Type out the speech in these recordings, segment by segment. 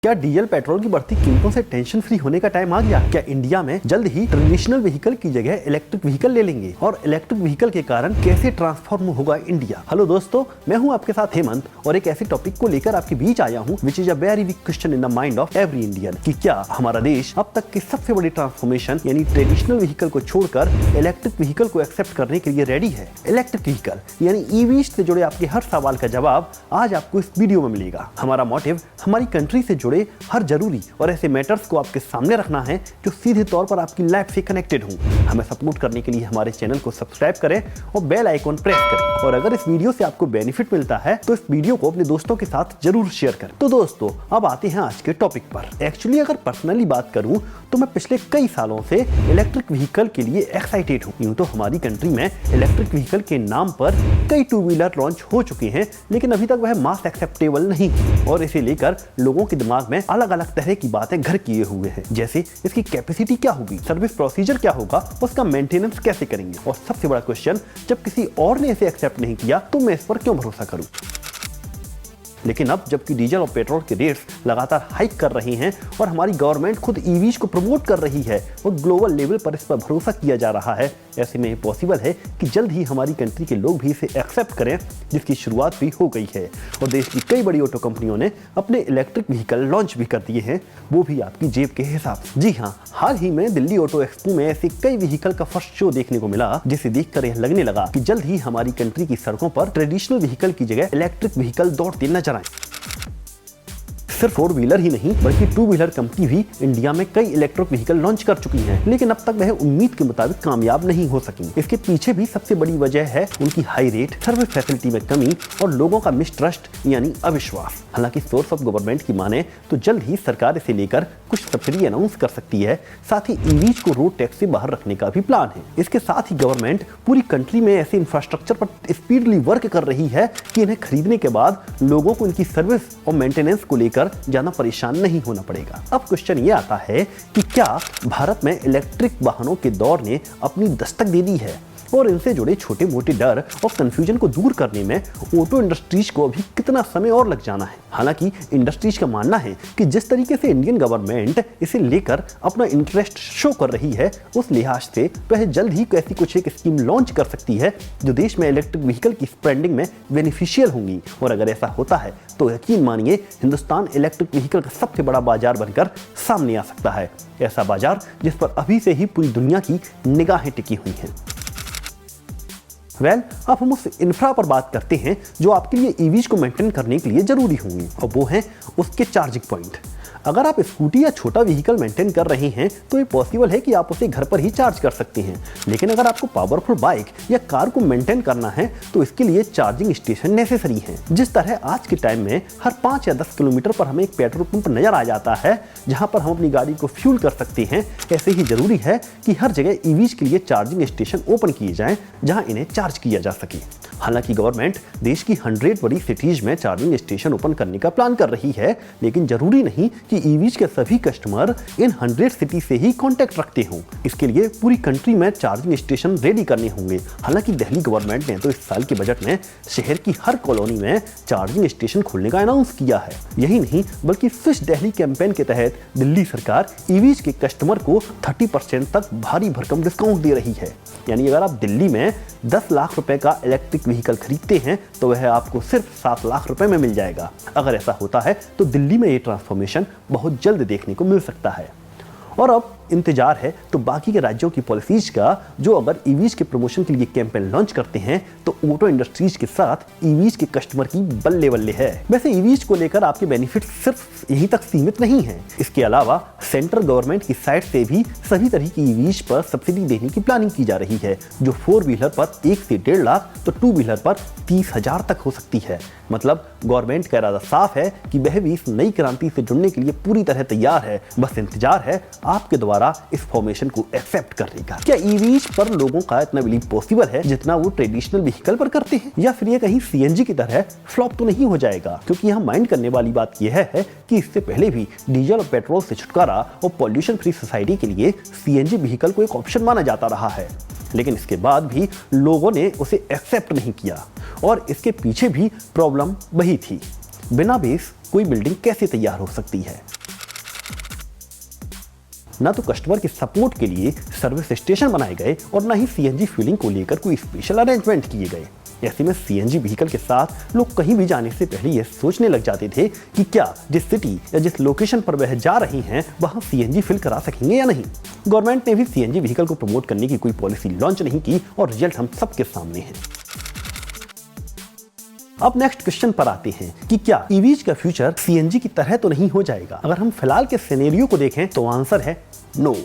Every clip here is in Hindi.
क्या डीजल पेट्रोल की बढ़ती कीमतों से टेंशन फ्री होने का टाइम आ गया? क्या इंडिया में जल्द ही ट्रेडिशनल व्हीकल की जगह इलेक्ट्रिक व्हीकल ले लेंगे? और इलेक्ट्रिक व्हीकल के कारण कैसे ट्रांसफॉर्म होगा इंडिया? हेलो दोस्तों, मैं हूं आपके साथ हेमंत और एक ऐसे टॉपिक को लेकर आपके बीच आया हूं which is a very big question in the mind of every Indian कि क्या हमारा देश अब तक की सबसे बड़ी ट्रांसफॉर्मेशन यानी ट्रेडिशनल व्हीकल को छोड़कर इलेक्ट्रिक व्हीकल को एक्सेप्ट करने के लिए रेडी है? इलेक्ट्रिक व्हीकल यानी ईवी से जुड़े आपके हर सवाल का जवाब आज आपको इस वीडियो में मिलेगा। हमारा मोटिव हमारी कंट्री से जुड़े हर जरूरी और ऐसे मैटर्स को आपके सामने रखना है जो सीधे तौर पर आपकी लाइफ से कनेक्टेड हों। हमें सपोर्ट करने के लिए हमारे चैनल को सब्सक्राइब करें और बेल आइकॉन प्रेस करें। और अगर इस वीडियो से आपको बेनिफिट मिलता है तो इस वीडियो को अपने दोस्तों के साथ जरूर शेयर करें। तो दोस्तों, अब आते हैं आज के टॉपिक पर। एक्चुअली अगर पर्सनली बात करूं तो मैं पिछले कई सालों से इलेक्ट्रिक व्हीकल के लिए एक्साइटेड हूं। यूं तो हमारी कंट्री में इलेक्ट्रिक व्हीकल के नाम पर कई टू व्हीलर लॉन्च हो चुके हैं, लेकिन अभी तक वह मास एक्सेप्टेबल नहीं थी और इसे लेकर लोगों के दिमाग में अलग अलग तरह की बातें घर किए हुए हैं। जैसे इसकी कैपेसिटी क्या होगी, सर्विस प्रोसीजर क्या होगा, उसका मेंटेनेंस कैसे करेंगे, और सबसे बड़ा क्वेश्चन, जब किसी और ने इसे एक्सेप्ट नहीं किया तो मैं इस पर क्यों भरोसा करूं? लेकिन अब जबकि डीजल और पेट्रोल के रेट्स लगातार हाइक कर रहे हैं और हमारी गवर्नमेंट खुद ईवीज को प्रमोट कर रही है और ग्लोबल लेवल पर इस पर भरोसा किया जा रहा है, ऐसे में पॉसिबल है कि जल्द ही हमारी कंट्री के लोग भी इसे एक्सेप्ट करें, जिसकी शुरुआत भी हो गई है। और देश की कई बड़ी ऑटो कंपनियों ने अपने इलेक्ट्रिक व्हीकल लॉन्च भी कर दिए हैं, वो भी आपकी जेब के हिसाब से। जी हाँ, हाल ही में दिल्ली ऑटो एक्सपो में ऐसे कई व्हीकल का फर्स्ट शो देखने को मिला, जिसे देखकर यह लगने लगा कि जल्द ही हमारी कंट्री की सड़कों पर ट्रेडिशनल व्हीकल की जगह इलेक्ट्रिक व्हीकल दौड़ते नजर आए। सिर्फ 4 व्हीलर ही नहीं बल्कि 2 व्हीलर कंपनी भी इंडिया में कई इलेक्ट्रिक व्हीकल लॉन्च कर चुकी हैं, लेकिन अब तक वह उम्मीद के मुताबिक कामयाब नहीं हो सकी। इसके पीछे भी सबसे बड़ी वजह है उनकी हाई रेट, सर्विस फैसिलिटी में कमी और लोगों का मिसट्रस्ट यानी अविश्वास। हालांकि सोर्स ऑफ गवर्नमेंट की माने तो जल्द ही सरकार इसे लेकर कुछ सब्सिडी अनाउंस कर सकती है। साथ ही ईवीज को रोड टैक्स से बाहर रखने का भी प्लान है। इसके साथ ही गवर्नमेंट पूरी कंट्री में ऐसे इंफ्रास्ट्रक्चर पर स्पीडली वर्क कर रही है कि इन्हें खरीदने के बाद लोगों को इनकी सर्विस और मेंटेनेंस को लेकर ज्यादा परेशान नहीं होना पड़ेगा। अब क्वेश्चन ये आता है कि क्या भारत में इलेक्ट्रिक वाहनों के दौर ने अपनी दस्तक दे दी है और इनसे जुड़े छोटे मोटे डर और कंफ्यूजन को दूर करने में ऑटो इंडस्ट्रीज को अभी कितना समय और लग जाना है? हालांकि इंडस्ट्रीज का मानना है कि जिस तरीके से इंडियन गवर्नमेंट इसे लेकर अपना इंटरेस्ट शो कर रही है, उस लिहाज से वह जल्द ही ऐसी कुछ एक स्कीम लॉन्च कर सकती है जो देश में इलेक्ट्रिक व्हीकल की स्प्रेडिंग में बेनिफिशियल होंगी। और अगर ऐसा होता है तो यकीन मानिए हिंदुस्तान इलेक्ट्रिक व्हीकल का सबसे बड़ा बाजार बनकर सामने आ सकता है। ऐसा बाजार जिस पर अभी से ही पूरी दुनिया की निगाहें टिकी हुई हैं। अब हम उस इंफ्रा पर बात करते हैं जो आपके लिए ईवीज को मेंटेन करने के लिए जरूरी होंगी, और वो है उसके चार्जिंग पॉइंट। अगर आप स्कूटी या छोटा व्हीकल मेंटेन कर रहे हैं तो ये पॉसिबल है कि आप उसे घर पर ही चार्ज कर सकते हैं, लेकिन अगर आपको पावरफुल बाइक या कार को मेंटेन करना है तो इसके लिए चार्जिंग स्टेशन नेसेसरी हैं। जिस तरह आज के टाइम में हर 5 या 10 किलोमीटर पर हमें एक पेट्रोल पंप नजर आ जाता है जहां पर हम अपनी गाड़ी को फ्यूल कर सकते हैं, ऐसे ही जरूरी है कि हर जगह ईवीज के लिए चार्जिंग स्टेशन ओपन किए जाएं जहां इन्हें चार्ज किया जा सके। हालांकि गवर्नमेंट देश की 100 बड़ी सिटीज में चार्जिंग स्टेशन ओपन करने का प्लान कर रही है, लेकिन जरूरी नहीं कि ईवीज के सभी कस्टमर इन 100 सिटी से ही कांटेक्ट रखते हों। इसके लिए पूरी कंट्री में चार्जिंग स्टेशन रेडी करने होंगे। हालांकि दिल्ली गवर्नमेंट ने तो इस साल के बजट में शहर की हर कॉलोनी में चार्जिंग स्टेशन खोलने का अनाउंस किया है। यही नहीं बल्कि स्विच दिल्ली कैंपेन के तहत दिल्ली सरकार ईवीज के कस्टमर को 30% तक भारी भरकम डिस्काउंट दे रही है। यानी अगर आप दिल्ली में 10 लाख रुपए का इलेक्ट्रिक व्हीकल खरीदते हैं तो वह आपको सिर्फ 7 लाख रुपए में मिल जाएगा। अगर ऐसा होता है तो दिल्ली में ये ट्रांसफॉर्मेशन बहुत जल्द देखने को मिल सकता है। और अब इंतजार है तो बाकी के राज्यों की पॉलिसीज का, जो अगर ईवीज के प्रमोशन के लिए कैंपेन लॉन्च करते हैं तो ऑटो इंडस्ट्रीज के साथ ईवीज के कस्टमर की बल्ले बल्ले है। वैसे ईवीज को लेकर आपके बेनिफिट सिर्फ यहीं तक सीमित नहीं है। इसके अलावा सेंट्रल गवर्नमेंट की साइड से भी सभी तरह की ईवीज पर सब्सिडी देने की प्लानिंग की जा रही है, जो 4 व्हीलर पर 1 से 1.5 लाख तो 2 व्हीलर पर 30,000 तक हो सकती है। मतलब गवर्नमेंट का इरादा साफ है कि वह भी इस नई क्रांति से जुड़ने के लिए पूरी तरह तैयार है। बस इंतजार है आपके द्वारा इस फॉर्मेशन को एक्सेप्ट करने का। क्या ईवीज पर लोगों का इतना बिलीव पॉसिबल है जितना वो ट्रेडिशनल व्हीकल पर करते हैं, या फिर ये कहीं सीएनजी की तरह फ्लॉप तो नहीं हो जाएगा? क्योंकि यहाँ माइंड करने वाली बात यह है कि इससे पहले भी डीजल और पेट्रोल से छुटकारा और पॉल्यूशन फ्री सोसाइटी के लिए सीएनजी व्हीकल को एक ऑप्शन माना जाता रहा है, लेकिन इसके बाद भी लोगों ने उसे एक्सेप्ट नहीं किया और इसके पीछे भी प्रॉब्लम वही थी। बिना बेस कोई बिल्डिंग कैसे तैयार हो सकती है। ना तो कस्टमर के सपोर्ट के लिए सर्विस स्टेशन बनाए गए और ना ही सीएनजी फ्यूलिंग को लेकर कोई स्पेशल अरेंजमेंट किए गए। ऐसे में सीएनजी व्हीकल के साथ लोग कहीं भी जाने से पहले यह सोचने लग जाते थे कि क्या जिस सिटी या जिस लोकेशन पर वह जा रही हैं वहां सीएनजी फिल करा सकेंगे या नहीं। गवर्नमेंट ने भी सीएनजी व्हीकल को प्रमोट करने की कोई पॉलिसी लॉन्च नहीं की और रिजल्ट हम सबके सामने है। अब नेक्स्ट क्वेश्चन पर आते हैं कि क्या ईवीज का फ्यूचर सीएनजी की तरह तो नहीं हो जाएगा। अगर हम फिलहाल के सिनेरियो को देखें तो आंसर है नो।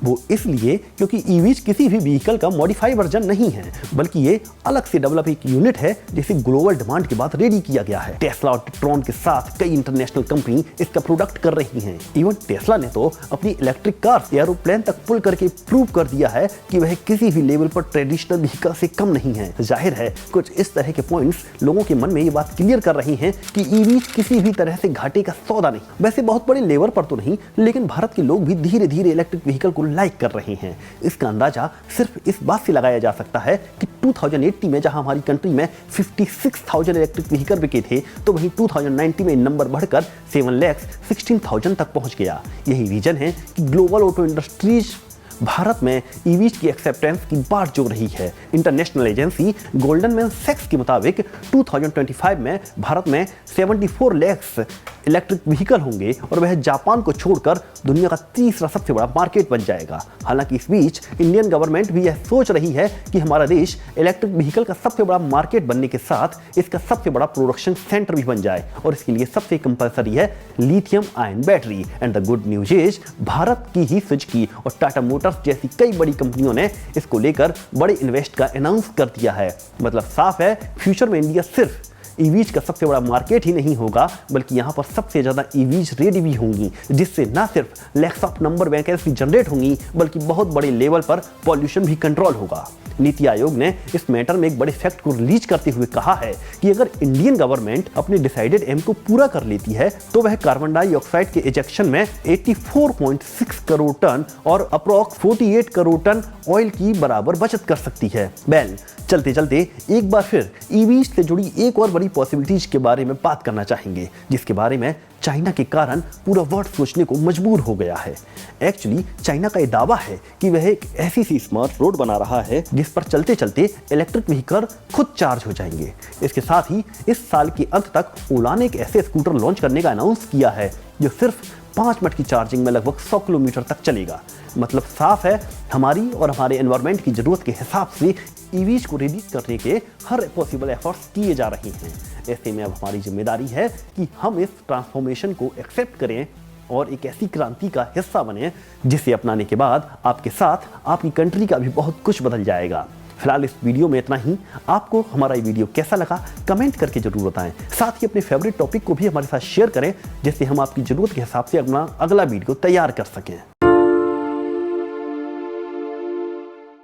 वो इसलिए क्योंकि ईवीज किसी भी व्हीकल का मॉडिफाई वर्जन नहीं है, बल्कि ये अलग से डेवलप एक यूनिट है जिसे ग्लोबल डिमांड के बाद रेडी किया गया है। टेस्ला और टेट्रॉन के साथ कई इंटरनेशनल कंपनी इसका प्रोडक्ट कर रही हैं। इवन टेस्ला ने तो अपनी इलेक्ट्रिक कार एरोप्लेन तक पुल करके प्रूव कर दिया है कि वह किसी भी लेवल पर ट्रेडिशनल व्हीकल से कम नहीं है। जाहिर है कुछ इस तरह के पॉइंट्स लोगों के मन में ये बात क्लियर कर रही हैं कि ईवीज किसी भी तरह से घाटे का सौदा नहीं। वैसे बहुत बड़े लेवल पर तो नहीं, लेकिन भारत के लोग भी धीरे धीरे इलेक्ट्रिक व्हीकल को लाइक कर रहे हैं। इसका अंदाजा सिर्फ इस बात से लगाया जा सकता है कि 2080 में जहां हमारी कंट्री में 56,000 इलेक्ट्रिक व्हीकल बिके थे, तो वहीं 2090 में नंबर बढ़कर 7,16,000 तक पहुंच गया। यही रीजन है कि ग्लोबल ऑटो इंडस्ट्रीज भारत में ईवीज की एक्सेप्टेंस की बाट जो रही है। इंटरनेशनल एजेंसी गोल्डमैन सैक्स के मुताबिक 2025 में भारत में 74 लाख इलेक्ट्रिक व्हीकल होंगे और वह जापान को छोड़कर दुनिया का तीसरा सबसे बड़ा मार्केट बन जाएगा। हालांकि इस बीच इंडियन गवर्नमेंट भी यह सोच रही है कि हमारा देश इलेक्ट्रिक व्हीकल का सबसे बड़ा मार्केट बनने के साथ इसका सबसे बड़ा प्रोडक्शन सेंटर भी बन जाए, और इसके लिए सबसे कंपलसरी है lithium ion battery. And the good news is Bharat की ही सुजुकी और टाटा मोटर्स जैसी कई बड़ी कंपनियों ने इसको लेकर बड़े इन्वेस्ट का अनाउंस कर दिया है। मतलब साफ है, फ्यूचर में इंडिया सिर्फ ईवीज का सबसे बड़ा मार्केट ही नहीं होगा, बल्कि यहाँ पर सबसे ज्यादा ईवीज रेडी भी होंगी, जिससे न सिर्फ lakhs of number vacancy generate होंगी, बल्कि बहुत बड़े लेवल पर पॉल्यूशन भी कंट्रोल होगा। नीति आयोग ने इस मैटर में एक बड़े फैक्ट को रिलीज करते हुए कहा है कि अगर इंडियन गवर्नमेंट अपने डिसाइडेड एम को पूरा कर लेती है तो वह कार्बन डाइऑक्साइड के इजेक्शन में 84.6 करोड़ टन और अप्रॉक्स 48 करोड़ टन ऑयल की बराबर बचत कर सकती है। वेल, चलते चलते एक बार फिर ईवीज से जुड़ी एक और बड़ी पॉसिबिलिटीज के बारे में बात करना चाहेंगे, जिसके बारे में चाइना के कारण पूरा वर्ल्ड सोचने को मजबूर हो गया है। एक्चुअली चाइना का यह दावा है कि वह एक ऐसी सी स्मार्ट रोड बना रहा है जिस पर चलते चलते इलेक्ट्रिक व्हीकल खुद चार्ज हो जाएंगे। इसके साथ ही इस साल के अंत तक ओला ने एक ऐसे स्कूटर लॉन्च करने का अनाउंस किया है जो सिर्फ 5 मिनट की चार्जिंग में लगभग 100 किलोमीटर तक चलेगा। मतलब साफ है, हमारी और हमारे एनवायरनमेंट की जरूरत के हिसाब से ईवीज को रिलीज करने के हर पॉसिबल एफर्ट्स किए जा रहे हैं। ऐसे में अब हमारी जिम्मेदारी है कि हम इस ट्रांसफॉर्मेशन को एक्सेप्ट करें और एक ऐसी क्रांति का हिस्सा बने जिसे अपनाने के बाद आपके साथ आपकी कंट्री का भी बहुत कुछ बदल जाएगा। फिलहाल इस वीडियो में इतना ही। आपको हमारा ये वीडियो कैसा लगा कमेंट करके जरूर बताएं। साथ ही अपने फेवरेट टॉपिक को भी हमारे साथ शेयर करें, जिससे हम आपकी जरूरत के हिसाब से अपना अगला वीडियो तैयार कर सकें।